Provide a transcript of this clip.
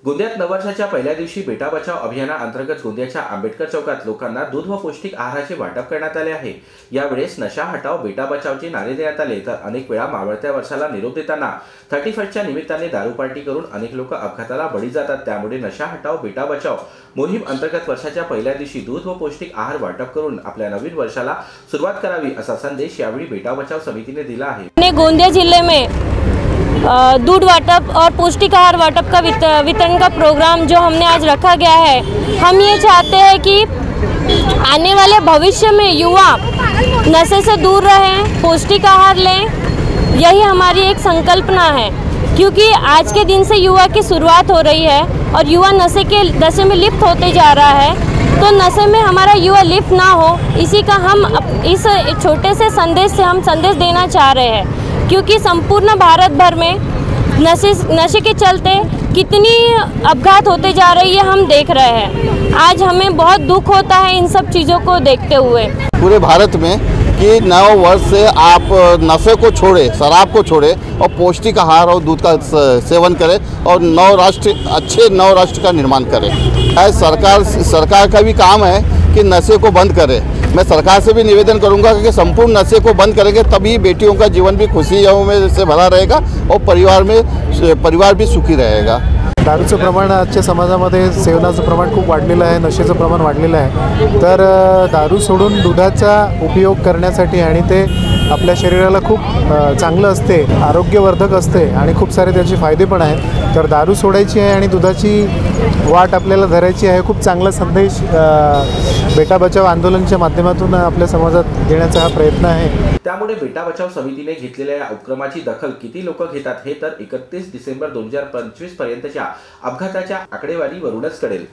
गोंदियात नववर्षाच्या पहिल्या दिवशी बेटा बचाव अभियानाअंतर्गत गोंदियाच्या आंबेडकर चौकात लोकांना दूध व पौष्टिक आहाराचे वाटप करण्यात आले आहे। यावेळेस नशा हटाओ बेटा बचावचे नारे देण्यात आले, तर अनेक वेळा मावळत्या वर्षाला निरोप देताना 31च्या निमित्ताने दारू पार्टी करून अनेक लोक अपघाताला बळी जातात। त्यामुळे नशा हटाओ बेटा बचाव मोहीम अंतर्गत वर्षाच्या पहिल्या दिवशी दूध व पौष्टिक आहार वाटप करून आपल्या नवीन वर्षाला सुरुवात करावी असा संदेश यावेळी बेटा बचाव समितीने दिला आहे। गोंदिया जिले में दूध वाटप और पौष्टिक आहार वाटप का वितरण का प्रोग्राम जो हमने आज रखा गया है। हम ये चाहते हैं कि आने वाले भविष्य में युवा नशे से दूर रहें, पौष्टिक आहार लें, यही हमारी एक संकल्पना है। क्योंकि आज के दिन से युवा की शुरुआत हो रही है और युवा नशे में लिप्त होते जा रहा है, तो नशे में हमारा युवा लिप्त ना हो, इसी का हम इस छोटे से संदेश से हम संदेश देना चाह रहे हैं। क्योंकि संपूर्ण भारत भर में नशे के चलते कितनी अपघात होते जा रही है हम देख रहे हैं। आज हमें बहुत दुख होता है इन सब चीज़ों को देखते हुए। पूरे भारत में कि नव वर्ष से आप नशे को छोड़े, शराब को छोड़े और पौष्टिक आहार और दूध का सेवन करें और अच्छे नव राष्ट्र का निर्माण करें। सरकार का भी काम है कि नशे को बंद करे। मैं सरकार से भी निवेदन करूंगा कि संपूर्ण नशे को बंद करेंगे, तभी बेटियों का जीवन भी खुशियों में से भरा रहेगा और परिवार भी सुखी रहेगा। दारूचं प्रमाण आजच्या समाजामध्ये सेवनाचं प्रमाण खूप वाढलेलं आहे, नशेचं प्रमाण वाढलेलं आहे। तर दारू सोडून दुधाचा उपयोग करण्यासाठी आणि ते आपल्या शरीराला खूप चांगलं असते, आरोग्यवर्धक असते आणि खूप सारे त्याचे फायदे पण आहेत। तर दारू सोडायची आहे आणि दुधाची वाट आपल्याला धरायची आहे। खूप चांगला संदेश बेटा बचाव आंदोलनाच्या माध्यमातून आपल्या समाजात देण्याचा हा प्रयत्न आहे। त्यामुळे बेटा बचाव समितीने घेतलेल्या या उपक्रमाची दखल किती लोक घेतात हे तर 31 डिसेंबर 2025 पर्यंतच्या अपघाताच्या आकडेवारीवरूनच कळेल।